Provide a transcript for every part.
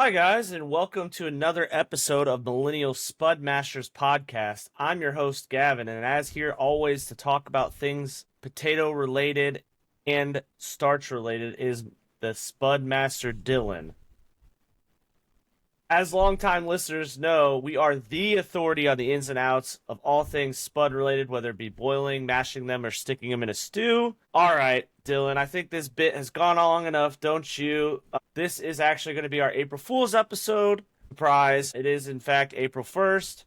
Hi, guys, and welcome to another episode of Millennial Spudmasters podcast. I'm your host, Gavin, and as here always to talk about things potato related and starch related is the Spudmaster Dylan. As longtime listeners know, we are the authority on the ins and outs of all things Spud related, whether it be boiling, mashing them, or sticking them in a stew. All right, Dylan, I think this bit has gone on long enough, don't you? This is actually going to be our April Fool's episode. Surprise, it is in fact April 1st,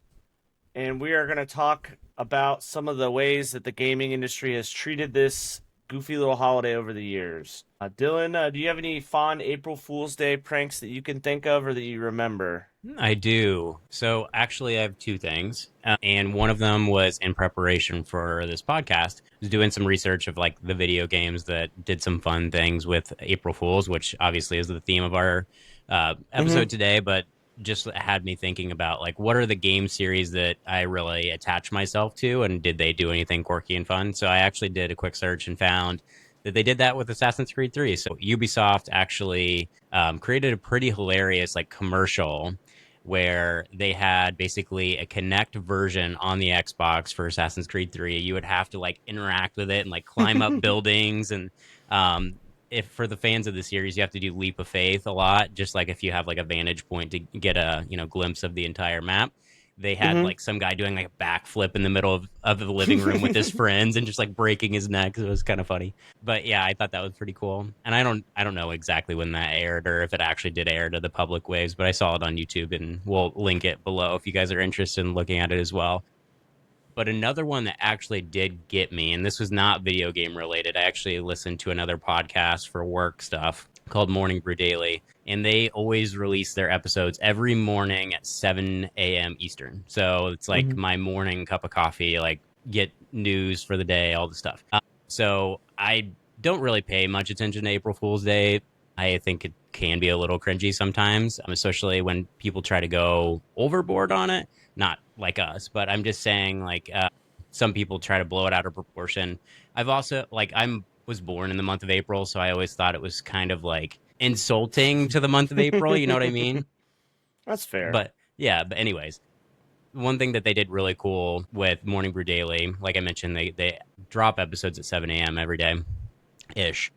and we are going to talk about some of the ways that the gaming industry has treated this goofy little holiday over the years. Dylan, do you have any fond April Fool's Day pranks that you can think of or that you remember? I do. So actually, I have two things, and one of them was in preparation for this podcast. I was doing some research of like the video games that did some fun things with April Fools, which obviously is the theme of our episode today. But just had me thinking about like what are the game series that I really attach myself to, and did they do anything quirky and fun? So I actually did a quick search and found that they did that with Assassin's Creed 3. So Ubisoft actually created a pretty hilarious like commercial where they had basically a Kinect version on the Xbox for Assassin's Creed 3. You would have to like interact with it and like climb up buildings. And if for the fans of the series, you have to do leap of faith a lot, just like if you have like a vantage point to get a glimpse of the entire map. They had like some guy doing like a backflip in the middle of the living room with his friends and just like breaking his neck. It was kind of funny. But yeah, I thought that was pretty cool. And I don't know exactly when that aired or if it actually did air to the public waves, but I saw it on YouTube and we'll link it below if you guys are interested in looking at it as well. But another one that actually did get me, and this was not video game related. I actually listened to another podcast for work stuff called Morning Brew Daily, and they always release their episodes every morning at 7 a.m. Eastern. So it's like my morning cup of coffee, like get news for the day, all the stuff. So I don't really pay much attention to April Fool's Day. I think it can be a little cringy sometimes, especially when people try to go overboard on it. Not like us, but I'm just saying like some people try to blow it out of proportion. I've also like was born in the month of April, so I always thought it was kind of like insulting to the month of April. You know what I mean? That's fair. But yeah, but anyways, one thing that they did really cool with Morning Brew Daily, like I mentioned, they drop episodes at 7 a.m. every day ish.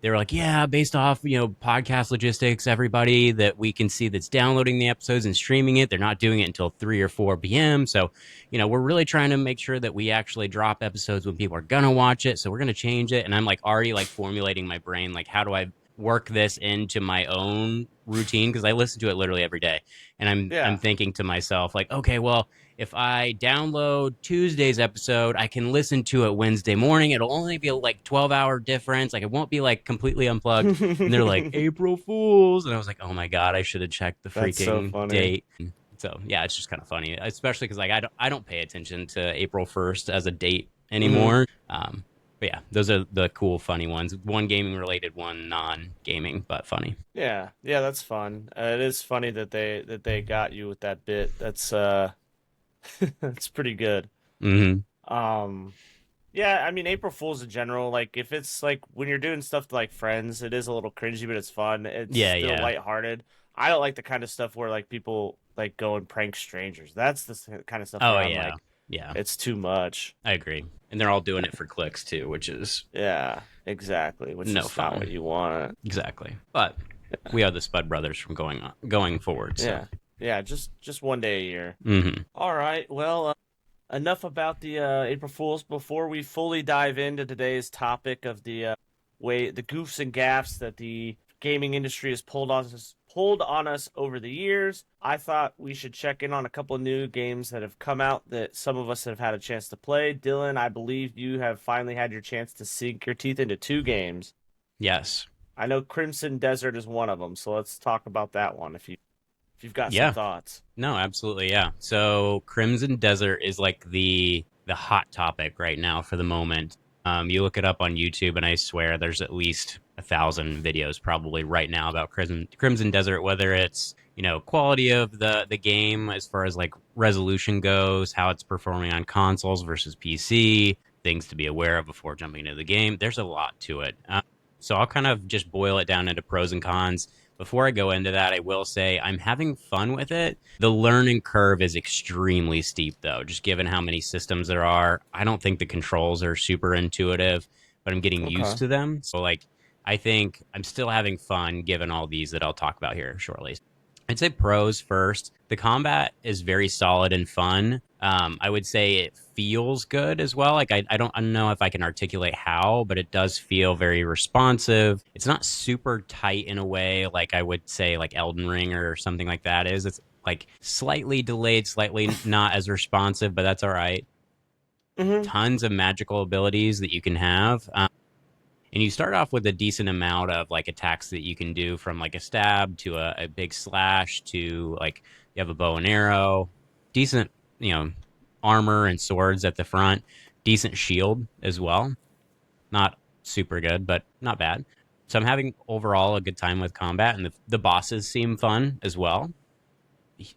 They were like, yeah, based off, podcast logistics, everybody that we can see that's downloading the episodes and streaming it, they're not doing it until 3 or 4 p.m. So, we're really trying to make sure that we actually drop episodes when people are going to watch it. So we're going to change it. And I'm like already like formulating my brain, like, how do I work this into my own routine? Because I listen to it literally every day. And I'm thinking to myself, like, okay, well, if I download Tuesday's episode, I can listen to it Wednesday morning. It'll only be like 12-hour difference. Like it won't be like completely unplugged. And they're like, April Fools. And I was like, oh my God, I should have checked the freaking date. So yeah, it's just kind of funny, especially because like I don't pay attention to April 1st as a date anymore. But yeah, those are the cool, funny ones. One gaming related, one non-gaming, but funny. Yeah, that's fun. It is funny that they got you with that bit. That's that's pretty good. Yeah, I mean April Fools in general, like if it's like when you're doing stuff to like friends, it is a little cringy, but it's fun. It's still lighthearted. I don't like the kind of stuff where like people like go and prank strangers. That's the kind of stuff where I'm like, yeah, it's too much. I agree. And they're all doing it for clicks too, which is yeah, exactly. Which no is fun. not what you want. Exactly. But we are the Spud Brothers from going forward. So. Yeah, just one day a year. All right. Well, enough about the April Fools. Before we fully dive into today's topic of the goofs and gaffes that the gaming industry has pulled on us over the years, I thought we should check in on a couple of new games that have come out that some of us have had a chance to play. Dylan, I believe you have finally had your chance to sink your teeth into 2 games. Yes. I know Crimson Desert is one of them, so let's talk about that one if you've got some thoughts. No, absolutely, yeah. So Crimson Desert is like the hot topic right now for the moment. You look it up on YouTube, and I swear there's at least 1,000 videos probably right now about Crimson Desert, whether it's, quality of the game as far as like resolution goes, how it's performing on consoles versus PC, things to be aware of before jumping into the game. There's a lot to it. So I'll kind of just boil it down into pros and cons. Before I go into that, I will say I'm having fun with it. The learning curve is extremely steep, though, just given how many systems there are. I don't think the controls are super intuitive, but I'm getting used Okay. to them. So, like, I think I'm still having fun given all these that I'll talk about here shortly. I'd say pros first. The combat is very solid and fun. I would say it feels good as well. Like I don't know if I can articulate how, but it does feel very responsive. It's not super tight in a way like I would say like Elden Ring or something like that is. It's like slightly delayed, slightly not as responsive, but that's all right. Mm-hmm. Tons of magical abilities that you can have. And you start off with a decent amount of like attacks that you can do from like a stab to a big slash to like you have a bow and arrow, decent, you know, armor and swords at the front, decent shield as well. Not super good, but not bad. So I'm having overall a good time with combat, and the bosses seem fun as well.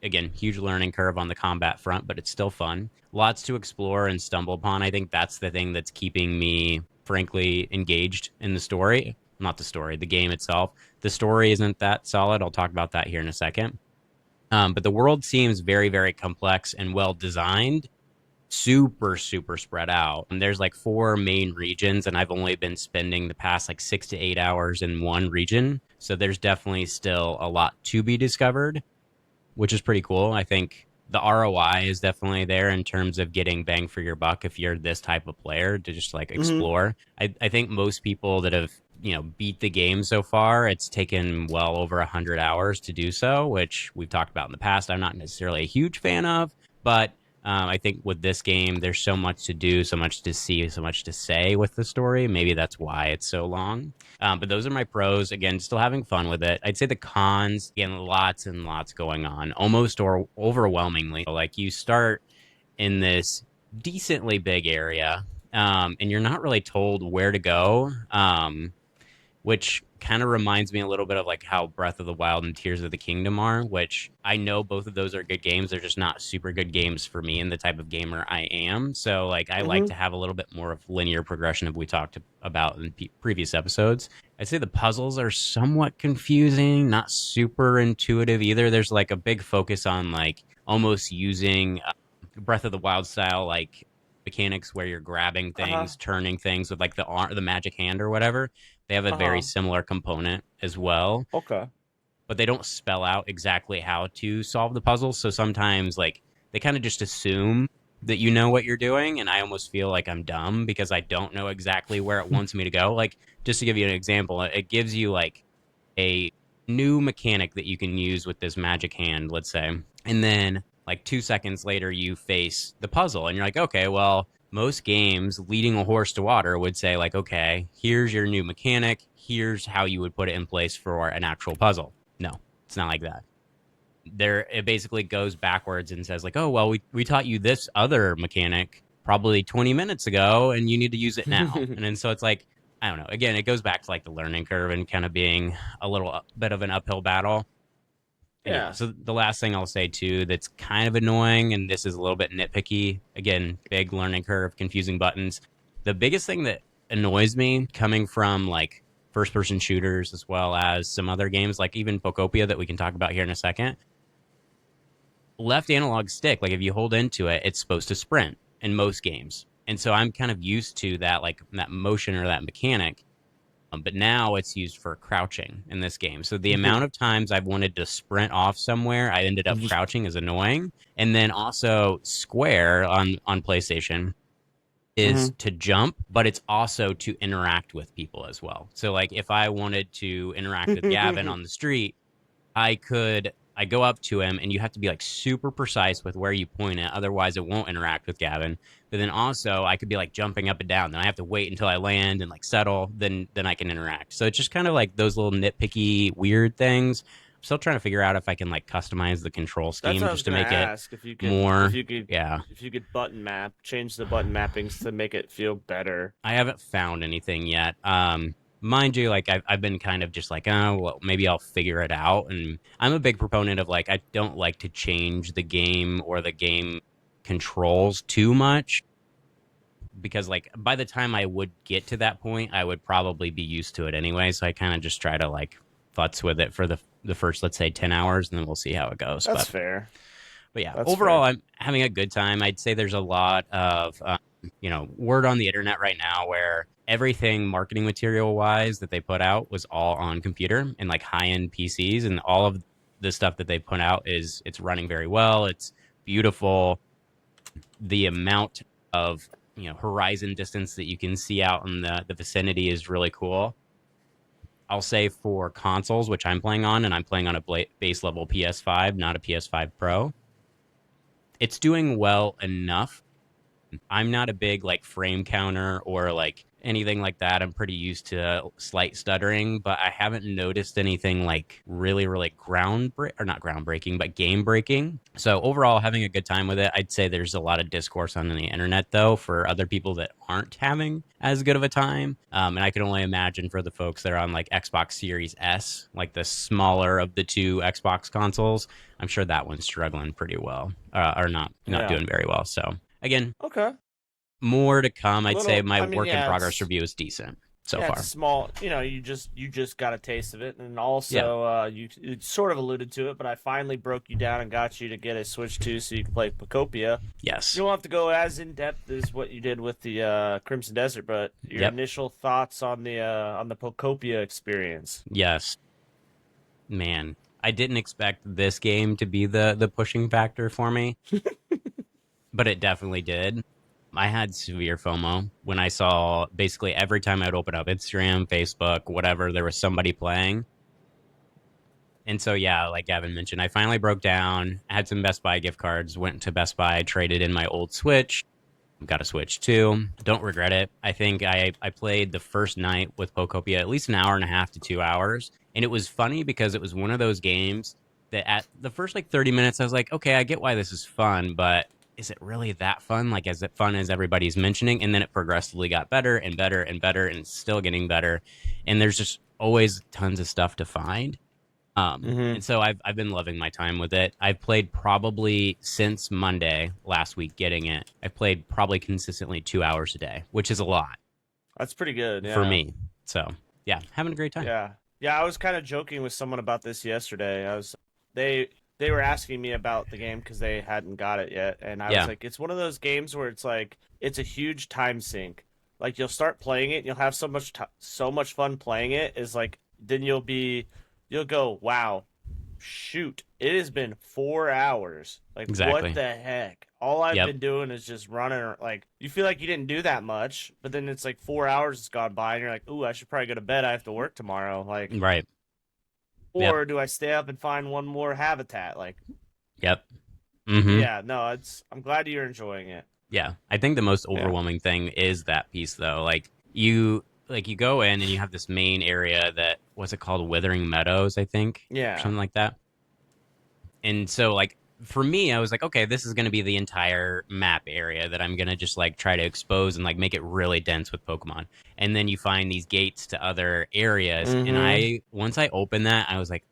Again, huge learning curve on the combat front, but it's still fun. Lots to explore and stumble upon. I think that's the thing that's keeping me, frankly, engaged in the story. Not the story, the game itself. The story isn't that solid. I'll talk about that here in a second. But the world seems very, very complex and well designed, super, super spread out. And there's like 4 main regions, and I've only been spending the past like 6 to 8 hours in one region. So there's definitely still a lot to be discovered, which is pretty cool. I think the ROI is definitely there in terms of getting bang for your buck if you're this type of player to just like Mm-hmm. explore. I think most people that have, you know, beat the game so far, it's taken well over 100 hours to do so, which we've talked about in the past. I'm not necessarily a huge fan of, but I think with this game, there's so much to do, so much to see, so much to say with the story. Maybe that's why it's so long. But those are my pros. Again, still having fun with it. I'd say the cons, again, lots and lots going on, almost or overwhelmingly. Like you start in this decently big area, and you're not really told where to go. Which kind of reminds me a little bit of like how Breath of the Wild and Tears of the Kingdom are, which I know both of those are good games. They're just not super good games for me and the type of gamer I am. So like I like Mm-hmm. to have a little bit more of linear progression of we talked about in previous episodes. I'd say the puzzles are somewhat confusing, not super intuitive either. There's like a big focus on like almost using Breath of the Wild style like mechanics where you're grabbing Uh-huh. things, turning things with like the magic hand or whatever. They have a very Uh-huh. similar component as well, Okay. but they don't spell out exactly how to solve the puzzles. So sometimes, like, they kind of just assume that you know what you're doing. And I almost feel like I'm dumb because I don't know exactly where it wants me to go. Like, just to give you an example, it gives you like a new mechanic that you can use with this magic hand, let's say. And then like 2 seconds later, you face the puzzle and you're like, okay, well, most games leading a horse to water would say like, okay, here's your new mechanic. Here's how you would put it in place for an actual puzzle. No, it's not like that. There, it basically goes backwards and says like, oh, well, we taught you this other mechanic probably 20 minutes ago and you need to use it now. And then so it's like, I don't know. Again, it goes back to like the learning curve and kind of being a little bit of an uphill battle. And yeah, Yeah. so the last thing I'll say too that's kind of annoying, and this is a little bit nitpicky. Again, big learning curve, confusing buttons. The biggest thing that annoys me coming from like first person shooters as well as some other games, like even Pokopia that we can talk about here in a second, left analog stick, like if you hold into it, it's supposed to sprint in most games. And so I'm kind of used to that, like that motion or that mechanic. But now it's used for crouching in this game. So the amount of times I've wanted to sprint off somewhere, I ended up crouching is annoying. And then also Square on PlayStation is Mm-hmm. to jump, but it's also to interact with people as well. So like if I wanted to interact with Gavin on the street, I go up to him and you have to be like super precise with where you point it, otherwise it won't interact with Gavin. But then also I could be like jumping up and down, then I have to wait until I land and like settle, then I can interact. So it's just kind of like those little nitpicky weird things. I'm still trying to figure out if I can like customize the control That's scheme what I was just to gonna make it ask if you could more, yeah. button map, change the button mappings to make it feel better. I haven't found anything yet. Mind you, like I've been kind of just like, oh, well, maybe I'll figure it out. And I'm a big proponent of like, I don't like to change the game or the game controls too much because like by the time I would get to that point, I would probably be used to it anyway. So I kind of just try to like futz with it for the the first, let's say, 10 hours, and then we'll see how it goes. That's fair. But yeah, That's overall, fair. I'm having a good time. I'd say there's a lot of, word on the internet right now where everything marketing material wise that they put out was all on computer and like high end PCs, and all of the stuff that they put out it's running very well. It's beautiful. The amount of horizon distance that you can see out in the vicinity is really cool. I'll say for consoles, which I'm playing on, and I'm playing on a base level PS5, not a PS5 Pro, it's doing well enough. I'm not a big like frame counter or like anything like that. I'm pretty used to slight stuttering, but I haven't noticed anything like really, really not groundbreaking, but game breaking. So overall, having a good time with it. I'd say there's a lot of discourse on the internet though for other people that aren't having as good of a time. And I can only imagine for the folks that are on like Xbox Series S, like the smaller of the two Xbox consoles. I'm sure that one's struggling pretty well, or not Yeah. doing very well. So again, Okay. more to come. I'd say Little. my I mean, work in yeah. progress review is decent so Yeah, it's far. a small. You just got a taste of it, and Yeah. also you sort of alluded to it, but I finally broke you down and got you to get a Switch 2 so you can play Pokopia. Yes. You don't have to go as in depth as what you did with the Crimson Desert, but your Yep. initial thoughts on the Pokopia experience. Yes. Man, I didn't expect this game to be the pushing factor for me, but it definitely did. I had severe FOMO when I saw basically every time I'd open up Instagram, Facebook, whatever, there was somebody playing. And so, yeah, like Gavin mentioned, I finally broke down, had some Best Buy gift cards, went to Best Buy, traded in my old Switch, got a Switch too. Don't regret it. I think I played the first night with Pokopia at least an hour and a half to 2 hours. And it was funny because it was one of those games that at the first like 30 minutes, I was like, okay, I get why this is fun, but is it really that fun? Like, is it fun as everybody's mentioning? And then it progressively got better and better and better and it's still getting better. And there's just always tons of stuff to find. Mm-hmm. And so I've been loving my time with it. I've played probably since Monday last week getting it. I've played probably consistently 2 hours a day, which is a lot That's pretty good. for Yeah. me. So yeah, having a great time. Yeah. Yeah, I was kind of joking with someone about this yesterday. They they were asking me about the game because they hadn't got it yet, and I was Yeah, like, it's one of those games where it's like it's a huge time sink. Like you'll start playing it, and you'll have so much fun playing it. Is like then you'll go, wow, shoot, it has been 4 hours. Like, what exactly. the heck? All I've Yep, been doing is just running. Like, you feel like you didn't do that much, but then it's like 4 hours has gone by, and you're like, ooh, I should probably go to bed. I have to work tomorrow. Like, right. Yep, or do I stay up and find one more habitat? Like, yep. Mm-hmm. yeah, no, I'm glad you're enjoying it. Yeah, I think the most Yeah. overwhelming thing is that piece though. Like you go in and you have this main area that what's it called, Withering Meadows, I think, or Yeah. something like that. And so like for me, I was like, okay, this is going to be the entire map area that I'm going to just like try to expose and like make it really dense with Pokemon. And then you find these gates to other areas. And Mm-hmm. once I opened that, I was like,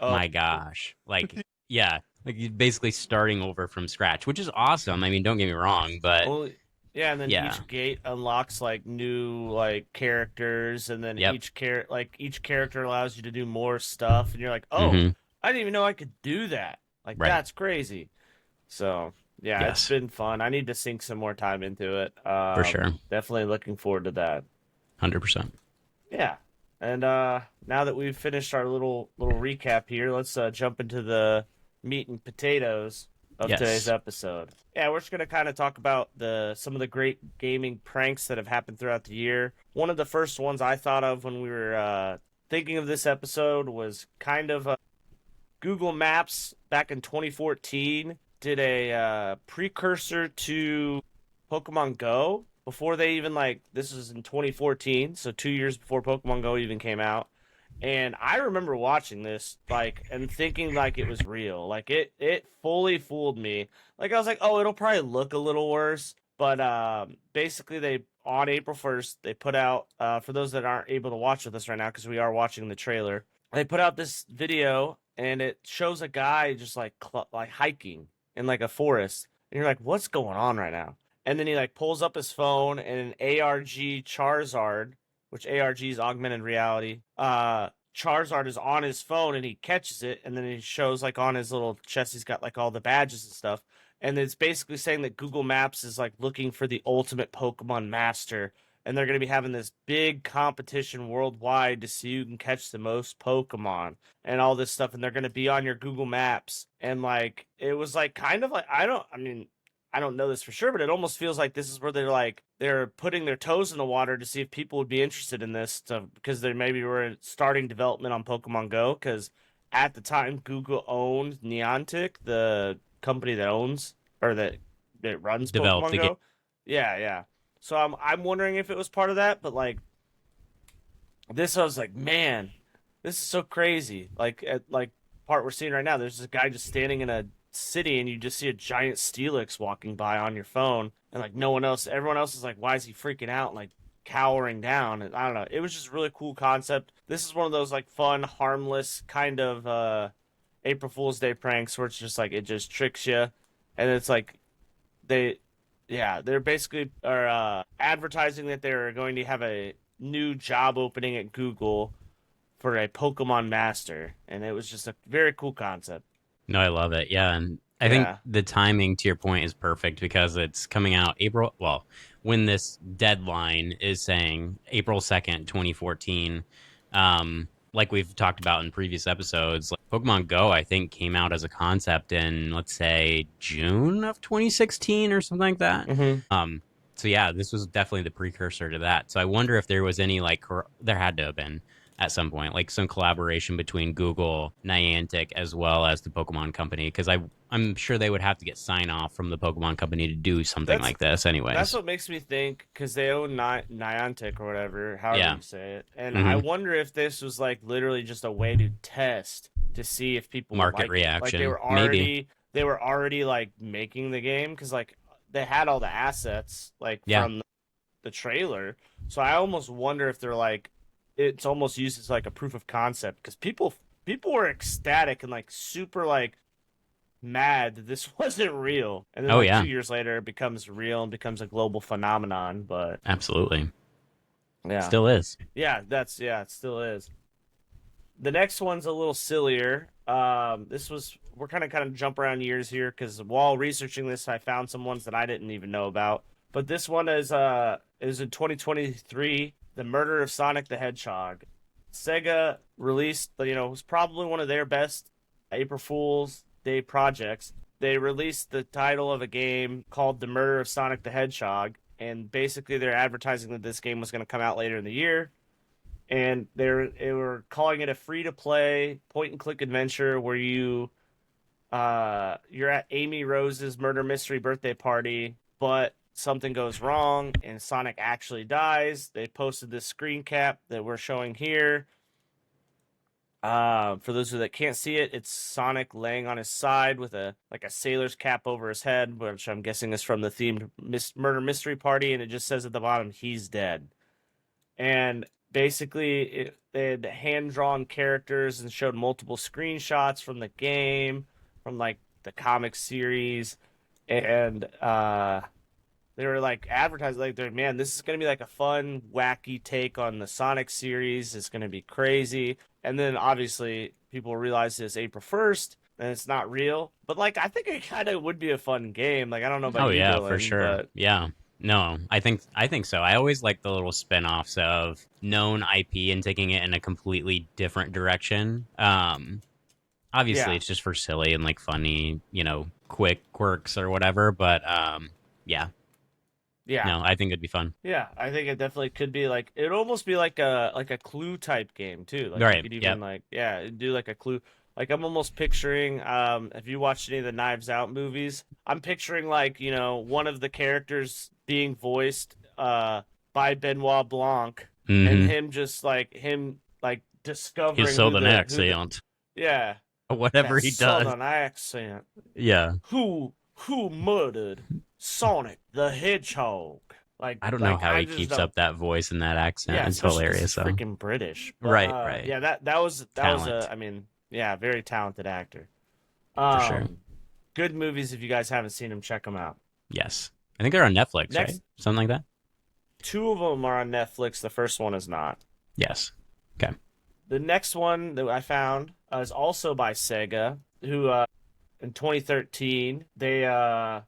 Oh, my gosh, like, yeah, like you're basically starting over from scratch, which is awesome. I mean, don't get me wrong, but only yeah, and then yeah, each gate unlocks like new like characters, and then yep. each character allows you to do more stuff, and you're like, oh, Hmm. I didn't even know I could do that. Like Right. that's crazy. So yeah, it's Yes, been fun. I need to sink some more time into it. for sure. Definitely looking forward to that. 100%. Yeah. And now that we've finished our little recap here, let's jump into the meat and potatoes of today's Yes. episode. Yeah, we're just gonna kind of talk about the some of the great gaming pranks that have happened throughout the year. One of the first ones I thought of when we were thinking of this episode was kind of Google Maps back in 2014 did a precursor to Pokemon Go before they even like this was in 2014, so 2 years before Pokemon Go even came out. And I remember watching this like and thinking like it was real. Like it fully fooled me. Like I was like, "Oh, it'll probably look a little worse." But basically they on April 1st, they put out for those that aren't able to watch with us right now because we are watching the trailer. They put out this video and it shows a guy just like like hiking in like a forest. And you're like, "What's going on right now?" And then he like pulls up his phone and an ARG Charizard, which ARG is augmented reality, Charizard is on his phone and he catches it, and then he shows like on his little chest he's got like all the badges and stuff. And it's basically saying that Google Maps is like looking for the ultimate Pokemon master, and they're going to be having this big competition worldwide to see who can catch the most Pokemon and all this stuff, and they're going to be on your Google Maps. And like it was like kind of like I don't know this for sure, but it almost feels like this is where they're putting their toes in the water to see if people would be interested in this because they maybe were starting development on Pokemon Go, because at the time Google owned Niantic, the company that owns or that runs Developed Pokemon the Go. game. Yeah, yeah. So I'm wondering if it was part of that, but like this, I was like, man, this is so crazy. Like at like part we're seeing right now, there's this guy just standing in a city, and you just see a giant Steelix walking by on your phone, and like no one else, everyone else is like, why is he freaking out, like cowering down? And I don't know, it was just a really cool concept. This is one of those like fun, harmless kind of April Fool's Day pranks where it's just like it just tricks you, and it's like they, yeah, they're basically are advertising that they're going to have a new job opening at Google for a Pokemon master, and it was just a very cool concept. No, I love it. Yeah, and I think Yeah. the timing to your point is perfect because it's coming out April. Well, when this deadline is saying April 2nd, 2014. Like we've talked about in previous episodes, like Pokemon Go, I think came out as a concept in, let's say, June of 2016 or something like that. Mm-hmm. So yeah, this was definitely the precursor to that. So I wonder if there was any like there had to have been at some point like some collaboration between Google, Niantic, as well as the Pokemon Company, because I'm sure they would have to get sign off from the Pokemon Company to do something That's like this, that's anyways. what makes me think, because they own Niantic or whatever, however Yeah. you say it, and I Hmm. wonder if this was like literally just a way to test to see if people would Market like it. Like reaction, maybe. they were already like making the game, because like they had all the assets like Yeah. from the trailer. So I almost wonder if they're like it's almost used as like a proof of concept, because people were ecstatic and like super like mad that this wasn't real. And then Oh like yeah, 2 years later it becomes real and becomes a global phenomenon. But absolutely. yeah. Still is. Yeah, it still is. The next one's a little sillier. This was we're kind of jump around years here, because while researching this I found some ones that I didn't even know about. But this one is in 2023, the murder of Sonic the Hedgehog. Sega released, it was probably one of their best April Fool's Day projects. They released the title of a game called The Murder of Sonic the Hedgehog, and basically they're advertising that this game was going to come out later in the year. And they were calling it a free to play point and click adventure where you're at Amy Rose's murder mystery birthday party, but something goes wrong and Sonic actually dies. They posted this screen cap that we're showing here. For those of you that can't see it, it's Sonic laying on his side with a sailor's cap over his head, which I'm guessing is from the themed murder mystery party, and it just says at the bottom, "He's dead." And basically, they had hand drawn characters and showed multiple screenshots from the game, from like the comic series, and they were like advertising like, they're, man, this is gonna be like a fun, wacky take on the Sonic series. It's gonna be crazy. And then obviously people realize it's April 1st and it's not real. But like I think it kind of would be a fun game. Like I don't know Oh about you, yeah, for Dylan, sure. but Yeah. No, I think so. I always like the little spin-offs of known IP and taking it in a completely different direction. Obviously yeah, it's just for silly and like funny, quick quirks or whatever, but yeah. yeah. No, I think it'd be fun. Yeah, I think it definitely could be like it'd almost be like a Clue type game too. Like you Right. could even Yep. like do like a Clue. Like I'm almost picturing if you watched any of the Knives Out movies, I'm picturing like, one of the characters being voiced by Benoit Blanc, and Mhm. him His discovering southern who the accent. yeah, Whatever that he does. southern accent. Yeah. Who murdered Sonic the Hedgehog? I don't know Like how I he just keeps don't. up that voice and that accent. Yeah, It's especially because he's hilarious though. freaking British. But Right, right. yeah, that was a, Talent, I mean, yeah, very talented actor. for sure. Um, Good movies. If you guys haven't seen them, check them out. Yes. I think they're on Netflix, right? Next, Something like that? two of them are on Netflix. The first one is not. Yes. Okay. The next one that I found is also by Sega, who in 2013 they had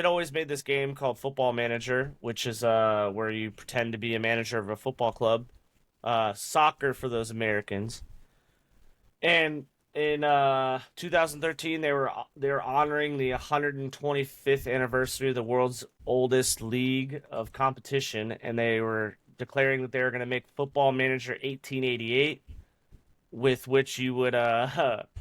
always made this game called Football Manager, which is where you pretend to be a manager of a football club, soccer for those Americans. And in 2013, they were honoring the 125th anniversary of the world's oldest league of competition, and they were declaring that they were going to make Football Manager 1888, with which you would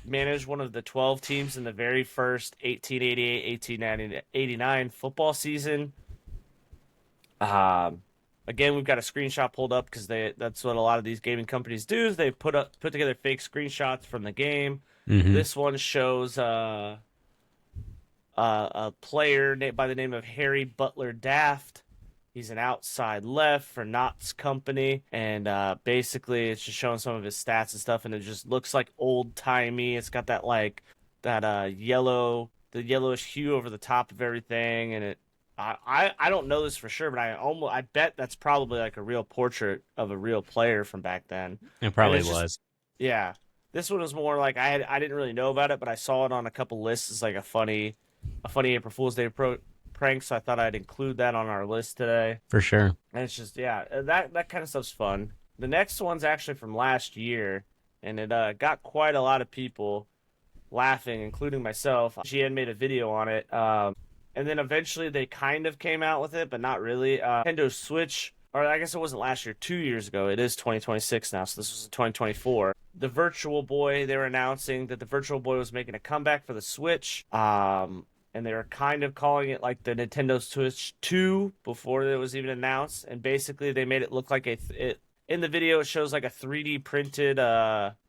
manage one of the 12 teams in the very first 1888-1889 football season. Again, we've got a screenshot pulled up because that's what a lot of these gaming companies do. Is they put together fake screenshots from the game. Mm-hmm. This one shows a player by the name of Harry Butler Daft. He's an outside left for Knott's company, and basically it's just showing some of his stats and stuff, and it just looks like old timey. It's got that yellowish hue over the top of everything, and it. I don't know this for sure, but I bet that's probably like a real portrait of a real player from back then. It probably was. Just, yeah, this one was more like I didn't really know about it, but I saw it on a couple lists as like a funny April Fool's Day prank, so I thought I'd include that on our list today. For sure. And it's just that kind of stuff's fun. The next one's actually from last year, and it got quite a lot of people laughing, including myself. She had made a video on it. And then eventually they kind of came out with it, but not really. Nintendo Switch, or I guess it wasn't last year, 2 years ago. It is 2026 now, so this was 2024. The Virtual Boy, they were announcing that the Virtual Boy was making a comeback for the Switch. And they were kind of calling it like the Nintendo Switch 2 before it was even announced. And basically they made it look like in the video it shows like a 3D printed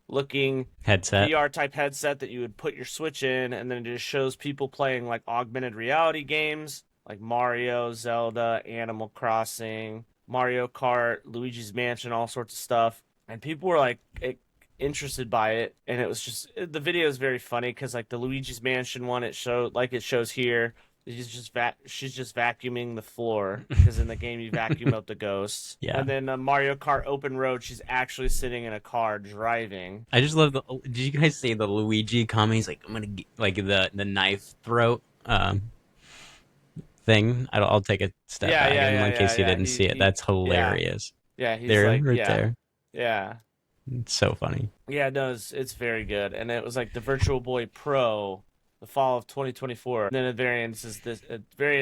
looking headset, VR type headset that you would put your Switch in, and then it just shows people playing like augmented reality games like Mario, Zelda, Animal Crossing, Mario Kart, Luigi's Mansion, all sorts of stuff. And people were like interested by it, and it was just the video is very funny because like the Luigi's Mansion one, it shows here. She's just vacuuming the floor because in the game you vacuum out the ghosts. Yeah. And then Mario Kart Open Road, she's actually sitting in a car driving. I just love did you guys see the Luigi comment? He's like, I'm gonna get, like the knife throat thing. I'll take a step back in case you didn't see it. That's hilarious. Yeah, he's there, like, right there. Yeah. It's so funny. Yeah, no, it's very good. And it was like the Virtual Boy Pro, the fall of 2024. And then at the very end,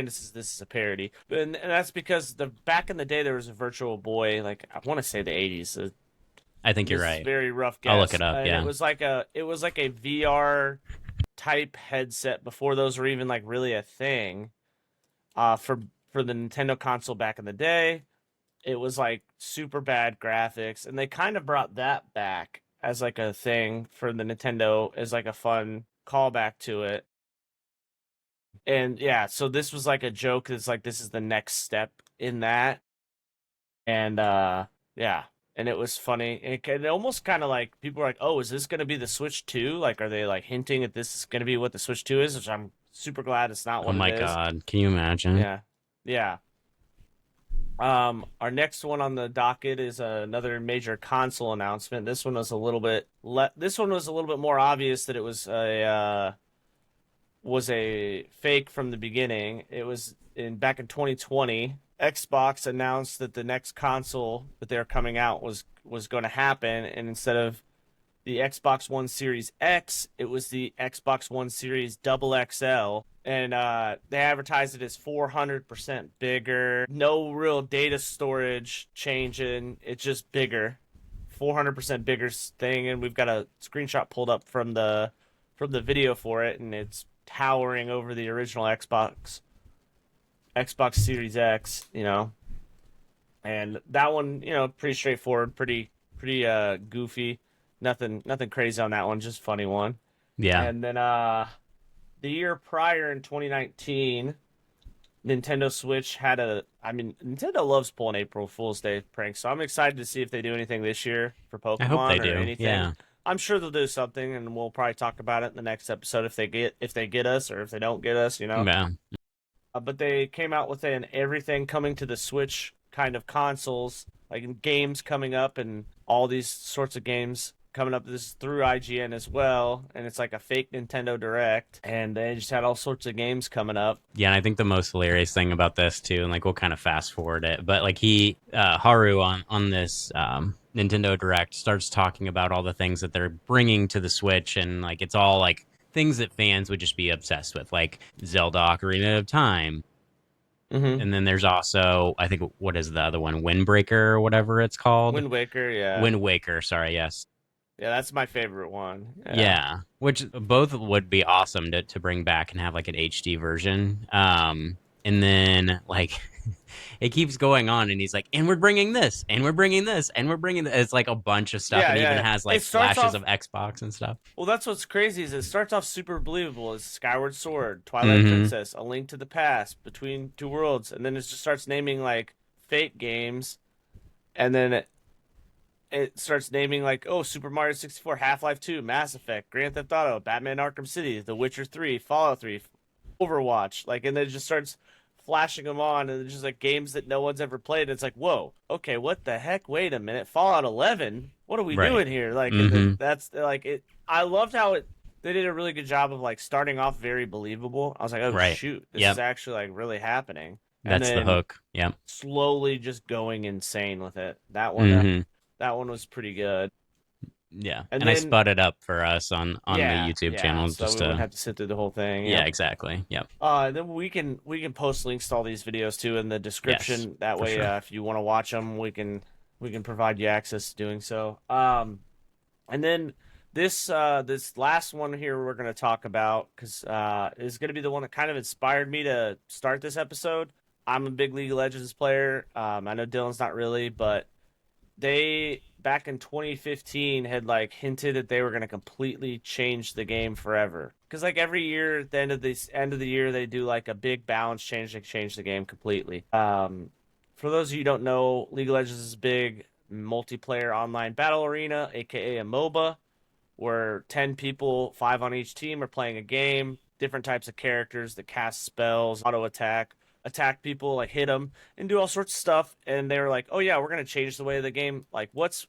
this is a parody. And that's because back in the day, there was a Virtual Boy, like, I want to say the 80s. I think you're right. Very rough guess. I'll look it up, yeah. It was like a VR type headset before those were even like really a thing. For the Nintendo console back in the day. It was like super bad graphics, and they kind of brought that back as like a thing for the Nintendo as like a fun callback to it. And yeah, so this was like a joke. It's like this is the next step in that, and yeah, and it was funny. It almost kind of like people were like, "Oh, is this going to be the Switch 2? Like, are they like hinting at this is going to be what the Switch 2 is?" Which I'm super glad it's not what it is. Oh my god, can you imagine? Yeah. Our next one on the docket is another major console announcement. This one was a little bit more obvious that it was a fake from the beginning. It was back in 2020. Xbox announced that the next console that they're coming out was going to happen, and instead of the Xbox One Series X, it was the Xbox One Series XXL. And they advertised it as 400% bigger. No real data storage changing. It's just bigger. 400% bigger thing. And we've got a screenshot pulled up from the video for it. And it's towering over the original Xbox Series X, you know. And that one, you know, pretty straightforward. Pretty goofy. Nothing crazy on that one. Just funny one. Yeah. And then the year prior in 2019, Nintendo Switch Nintendo loves pulling April Fool's Day pranks, so I'm excited to see if they do anything this year for Pokemon I hope they or do. anything. Yeah. I'm sure they'll do something, and we'll probably talk about it in the next episode if they get us or if they don't get us, you know. Yeah. But they came out with an everything coming to the Switch kind of consoles, like in games coming up and all these sorts of games coming up. This is through IGN as well, and it's like a fake Nintendo Direct, and they just had all sorts of games coming up. Yeah, and I think the most hilarious thing about this too, and like we'll kind of fast forward it, but like Haru on this Nintendo Direct starts talking about all the things that they're bringing to the Switch, and like it's all like things that fans would just be obsessed with, like Zelda Ocarina of Time. Mm-hmm. And then there's also, I think, what is the other one? Windbreaker or whatever it's called. Wind Waker, yeah. Wind Waker, sorry, yes. Yeah, that's my favorite one. Yeah, which both would be awesome to bring back and have like an HD version. And then like it keeps going on, and he's like, and we're bringing this, and we're bringing this, and we're bringing this. It's like a bunch of stuff, and even has like flashes of Xbox and stuff. Well, that's what's crazy is it starts off super believable. It's Skyward Sword, Twilight Princess, A Link to the Past, Between Two Worlds, and then it just starts naming like fake games, and then it starts naming like, oh, Super Mario 64, Half-Life 2, Mass Effect, Grand Theft Auto, Batman Arkham City, The Witcher 3, Fallout 3, Overwatch, like, and then it just starts flashing them on, and it's just like games that no one's ever played. And it's like, whoa, okay, what the heck? Wait a minute, Fallout 11. What are we doing here? Like, that's like it. I loved how they did a really good job of like starting off very believable. I was like, oh shoot, this is actually like really happening. That's the hook. Yeah. Slowly just going insane with it. That one. That one was pretty good. Yeah, and then, I spud it up for us on the YouTube channel, so just we wouldn't have to sit through the whole thing. Yeah, exactly. Yep. Then we can post links to all these videos too in the description. Yes, that way, if you want to watch them, we can provide you access to doing so. And then this last one here we're going to talk about because is going to be the one that kind of inspired me to start this episode. I'm a big League of Legends player. I know Dylan's not really, but they back in 2015 had like hinted that they were going to completely change the game forever. Because like every year at the end of the year they do like a big balance change to change the game completely. For those of you who don't know, League of Legends is a big multiplayer online battle arena, aka a MOBA, where 10 people, 5 on each team, are playing a game, different types of characters that cast spells, auto attack people, like hit them and do all sorts of stuff. And they were like, oh yeah, we're going to change the way of the game. Like what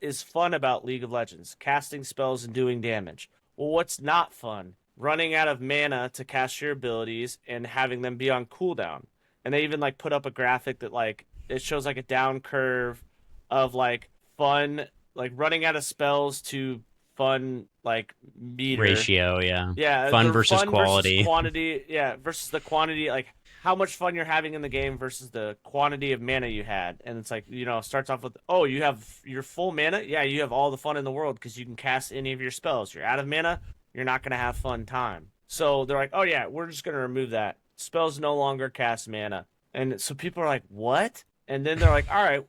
is fun about League of Legends? Casting spells and doing damage. Well, what's not fun? Running out of mana to cast your abilities and having them be on cooldown. And they even like put up a graphic that like, it shows like a down curve of like fun, like running out of spells to fun like meter. Ratio, yeah. Fun versus quality. Versus quantity, versus the quantity, like how much fun you're having in the game versus the quantity of mana you had. And it's like, starts off with, oh, you have your full mana? Yeah, you have all the fun in the world because you can cast any of your spells. You're out of mana, you're not going to have fun time. So they're like, oh yeah, we're just going to remove that. Spells no longer cast mana. And so people are like, what? And then they're like, all right,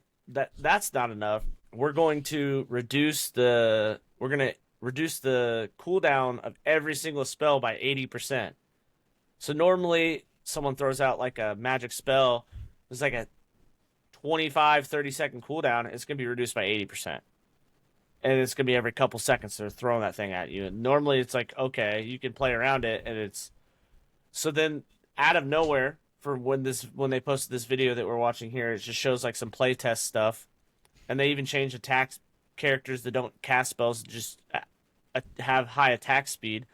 that's not enough. We're going to reduce the cooldown of every single spell by 80%. So normally someone throws out like a magic spell, there's like a 25-30 second cooldown, it's going to be reduced by 80%. And it's going to be every couple seconds they're throwing that thing at you. And normally it's like, okay, you can play around it, and it's so then out of nowhere for when they posted this video that we're watching here, it just shows like some playtest stuff. And they even change attack characters that don't cast spells, just have high attack speed,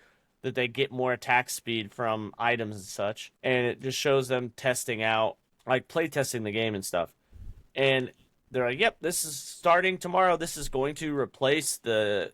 that they get more attack speed from items and such. And it just shows them testing out, like play testing the game and stuff. And they're like, yep, this is starting tomorrow. This is going to replace the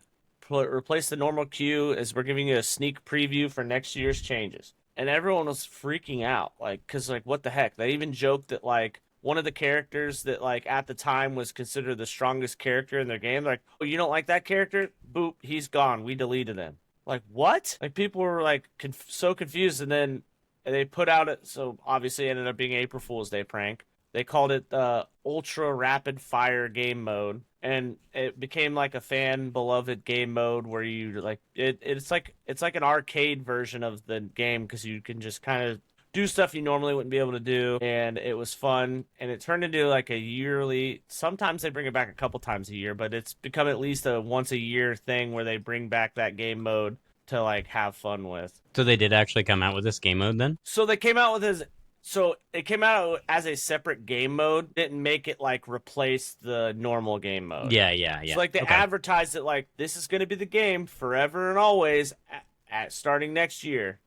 normal queue, as we're giving you a sneak preview for next year's changes. And everyone was freaking out, like, because like, what the heck? They even joked that like one of the characters that like at the time was considered the strongest character in their game, like, oh, you don't like that character? Boop, he's gone. We deleted him. Like, what? Like, people were like so confused. And then they put out it, so obviously it ended up being April Fool's Day prank. They called it the Ultra Rapid Fire game mode, and it became like a fan beloved game mode where you like it's like an arcade version of the game, because you can just kind of do stuff you normally wouldn't be able to do. And it was fun, and it turned into like a yearly, sometimes they bring it back a couple times a year, but it's become at least a once a year thing where they bring back that game mode to like have fun with. So they did actually come out with this game mode then? So they came out with So it came out as a separate game mode, didn't make it like replace the normal game mode. Yeah, yeah, So yeah. like they Okay. advertised it like this is going to be the game forever and always at starting next year.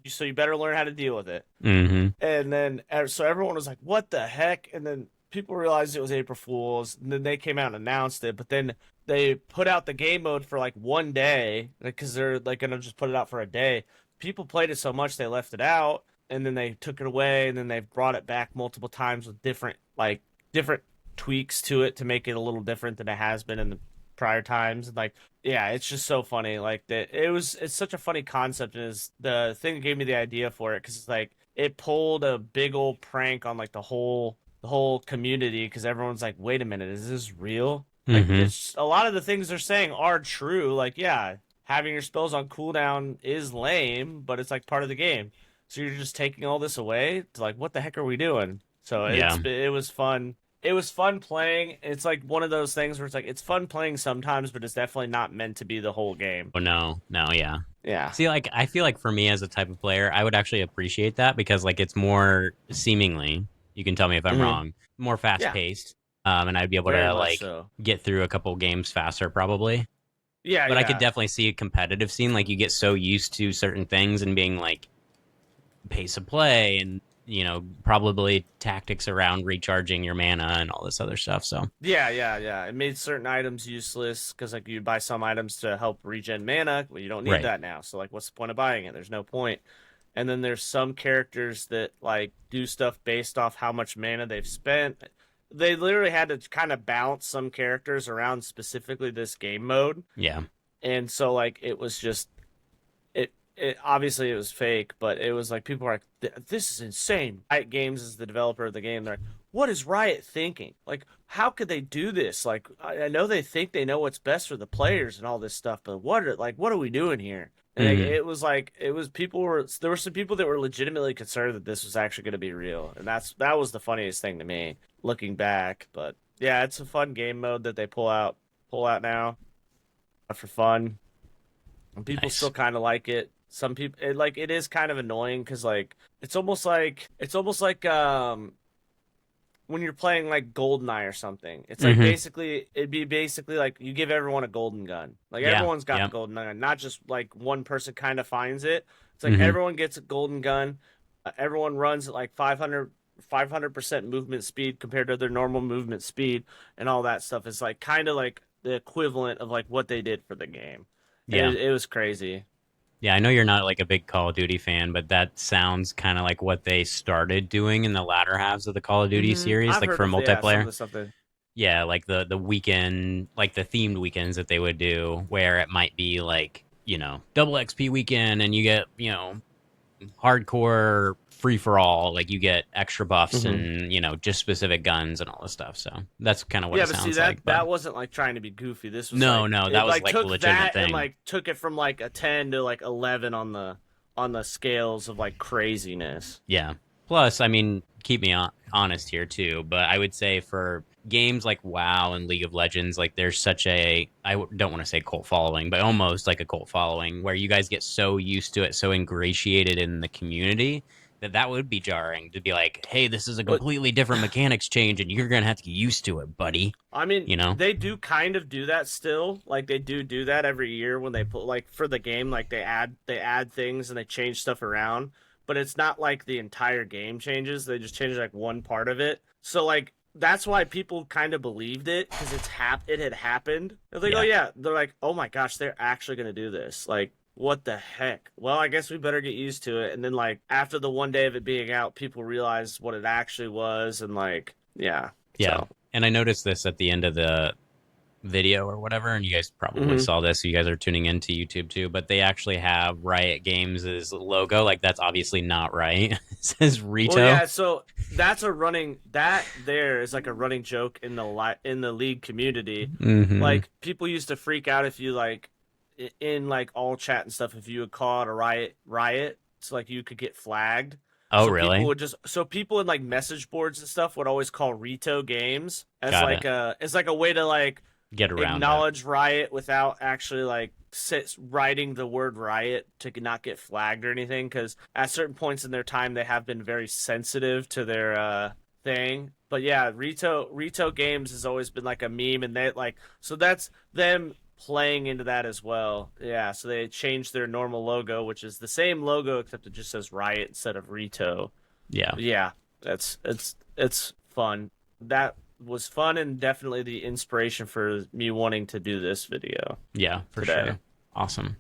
So you better learn how to deal with it. Mm-hmm. And then so everyone was like, "What the heck?" And then people realized it was April Fools. And then they came out and announced it. But then they put out the game mode for like one day because they're like gonna just put it out for a day. People played it so much they left it out, and then they took it away, and then they've brought it back multiple times with different tweaks to it to make it a little different than it has been in the prior times. And like, yeah, it's just so funny. Like that, it's such a funny concept, and is the thing that gave me the idea for it because it's like it pulled a big old prank on like the whole community because everyone's like, wait a minute, is this real? Like Mm-hmm. it's a lot of the things they're saying are true. Like, yeah, having your spells on cooldown is lame, but it's like part of the game. So you're just taking all this away? It's like, what the heck are we doing? So Yeah. it was fun. It was fun playing. It's like one of those things where it's like it's fun playing sometimes, but it's definitely not meant to be the whole game. Oh no, no, yeah. Yeah. See, like I feel like for me as a type of player, I would actually appreciate that because like it's more seemingly, you can tell me if I'm Hmm. wrong, more fast Yeah. paced. And I'd be able Very to much like so. get through a couple games faster probably. Yeah, But I could yeah. definitely see a competitive scene. Like you get so used to certain things and being like pace of play and probably tactics around recharging your mana and all this other stuff. So Yeah, yeah, yeah. It made certain items useless because like you buy some items to help regen mana. Well, you don't need right, that now. So like, what's the point of buying it? There's no point. And then there's some characters that like do stuff based off how much mana they've spent. They literally had to kind of balance some characters around specifically this game mode. yeah, And so like it was just it obviously it was fake, but it was like people were like, "This is insane." Riot Games is the developer of the game. They're like, "What is Riot thinking? Like, how could they do this? Like, I know they think they know what's best for the players and all this stuff, but what are we doing here?" And hmm it was people were there were some people that were legitimately concerned that this was actually going to be real, and that was the funniest thing to me looking back. But yeah, it's a fun game mode that they pull out now for fun. And people nice. still kind of like it. Some people it is kind of annoying because like it's almost like when you're playing like Goldeneye or something. It's like hmm basically it'd be basically like you give everyone a golden gun. Like Yeah, everyone's got a yeah, golden gun, not just like one person kind of finds it. It's like hmm everyone gets a golden gun. Everyone runs at like 500% movement speed compared to their normal movement speed and all that stuff. Is like kind of like the equivalent of like what they did for the game. yeah. It was crazy. Yeah, I know you're not like a big Call of Duty fan, but that sounds kind of like what they started doing in the latter halves of the Call of Duty series, I've like heard for of some of multiplayer. the stuff that. Yeah, like the weekend, like the themed weekends that they would do, where it might be like double XP weekend, and you get hardcore free for all, like you get extra buffs Hmm. and just specific guns and all this stuff. So that's kind of what Yeah, it but see sounds that like. But that wasn't like trying to be goofy. This was no, like no, that it was like like a took legitimate that and thing. like took it from like a 10 to like 11 on the scales of like craziness. Yeah. Plus, I mean, keep me honest here too, but I would say for games like WoW and League of Legends, like there's such don't want to say cult following, but almost like a cult following where you guys get so used to it, so ingratiated in the community that would be jarring to be like, hey, this is a But completely different mechanics change and you're going to have to get used to it, buddy. I mean, You know? they do kind of do that still. Like they do that every year when they put like for the game, like they add things and they change stuff around. But it's not like the entire game changes. They just change like one part of it. So like that's why people kind of believed it because it had happened. They're like, oh Yeah. yeah. They're like, oh my gosh, they're actually gonna do this. Like, what the heck? Well, I guess we better get used to it. And then like after the one day of it being out, people realized what it actually was, and like, yeah. Yeah. So. And I noticed this at the end of the video or whatever, and you guys probably Mhm. saw this. So you guys are tuning into YouTube too, but they actually have Riot Games' logo. Like that's obviously not right. It says Well, Rito. yeah, so that there is like a running joke in in the league community. Hmm. Like people used to freak out if you like in like all chat and stuff if you would call it a riot, so like you could get flagged. Oh, really? So people in like message boards and stuff would always call Rito games Got it. as like a way to like get around it. acknowledge riot without actually like writing the word riot to not get flagged or anything, because at certain points in their time they have been very sensitive to their thing. But yeah, Rito Games has always been like a meme, and they like, so that's them playing into that as well. Yeah, so they changed their normal logo, which is the same logo except it just says riot instead of Rito. Yeah. Yeah, it's fun. That was fun and definitely the inspiration for me wanting to do this video. Yeah, for today. sure. Awesome.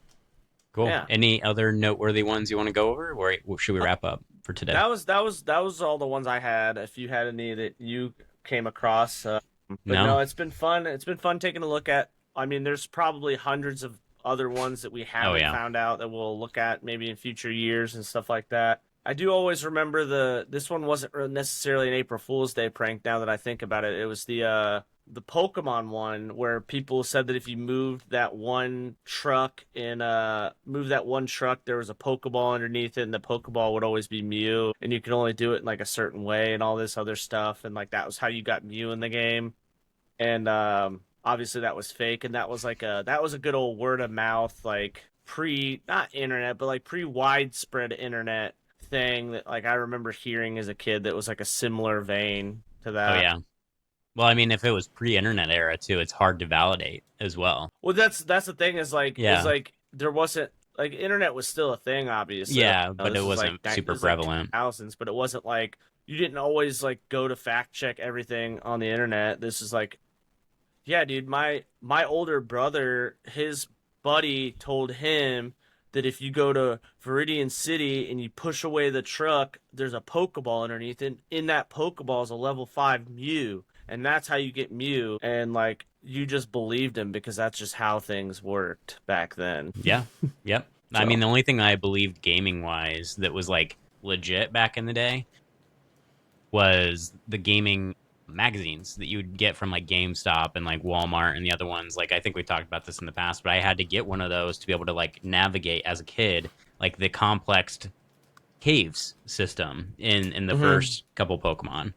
Cool. Yeah. Any other noteworthy ones you want to go over, or should we wrap up for today? That was all the ones I had. If you had any that you came across, but no, it's been fun. It's been fun taking a look at. I mean, there's probably hundreds of other ones that we haven't found out that we'll look at maybe in future years and stuff like that. I do always remember this one wasn't necessarily an April Fool's Day prank. Now that I think about it, it was the Pokemon one where people said that if you moved that one truck there was a Pokeball underneath it, and the Pokeball would always be Mew, and you could only do it in like a certain way, and all this other stuff, and like that was how you got Mew in the game, and obviously that was fake, and that was a good old word of mouth, like not internet, but like pre-widespread internet thing that like I remember hearing as a kid that was like a similar vein to that. Oh yeah. Well, I mean, if it was pre-internet era too, it's hard to validate as well. Well, that's the thing is like there wasn't like internet was still a thing, obviously. Yeah, but it wasn't super prevalent. Thousands, but it wasn't like you didn't always like go to fact check everything on the internet. This is like, yeah, dude, my older brother, his buddy told him that if you go to Viridian City and you push away the truck, there's a Pokeball underneath it. In that Pokeball is a level 5 Mew. And that's how you get Mew. And, like, you just believed him because that's just how things worked back then. Yeah. Yep. So. I mean, the only thing I believed gaming-wise that was, like, legit back in the day was the gaming magazines that you would get from like GameStop and like Walmart and the other ones. Like I think we talked about this in the past, but I had to get one of those to be able to like navigate as a kid, like the complex caves system in the first couple Pokemon.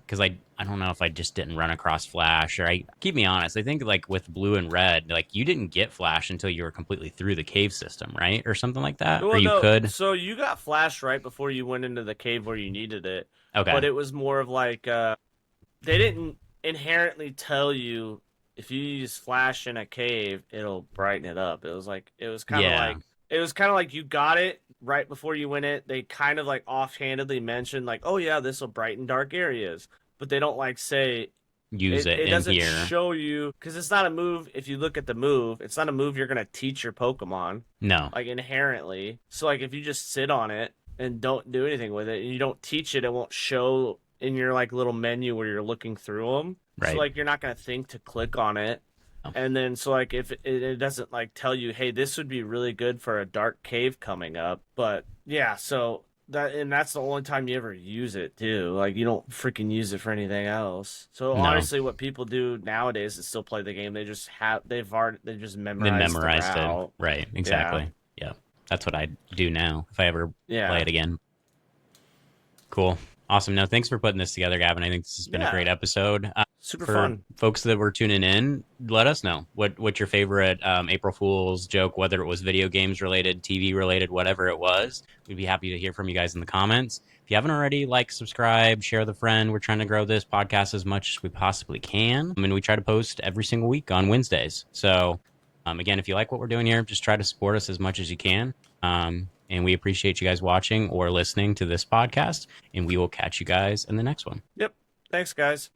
Because I don't know if I just didn't run across Flash, or keep me honest, I think like with Blue and Red, like you didn't get Flash until you were completely through the cave system, right? Or something like that? Well, or you could? So you got Flash right before you went into the cave where you needed it. Okay. But it was more of like, they didn't inherently tell you if you use Flash in a cave, it'll brighten it up. It was kind of like you got it right before you went in. They kind of like offhandedly mentioned like, oh yeah, this will brighten dark areas. But they don't like say use it in doesn't here. Show you, because it's not a move. If you look at the move, it's not a move you're gonna teach your Pokemon. No, like inherently. So like if you just sit on it and don't do anything with it, and you don't teach it, it won't show in your like little menu where you're looking through them. Right. So like you're not gonna think to click on it. Oh. And then so like if it doesn't like tell you, hey, this would be really good for a dark cave coming up. But yeah, so. That's the only time you ever use it too. Like you don't freaking use it for anything else. So honestly, what people do nowadays is still play the game. They just memorized it. Right. Exactly. Yeah. That's what I do now if I ever play it again. Cool. Awesome. No, thanks for putting this together, Gavin. I think this has been a great episode. Super for fun. Folks that were tuning in, let us know what your favorite April Fool's joke, whether it was video games related, TV related, whatever it was. We'd be happy to hear from you guys in the comments. If you haven't already, like, subscribe, share with a friend. We're trying to grow this podcast as much as we possibly can. I mean, we try to post every single week on Wednesdays. So, again, if you like what we're doing here, just try to support us as much as you can. And we appreciate you guys watching or listening to this podcast. And we will catch you guys in the next one. Yep. Thanks, guys.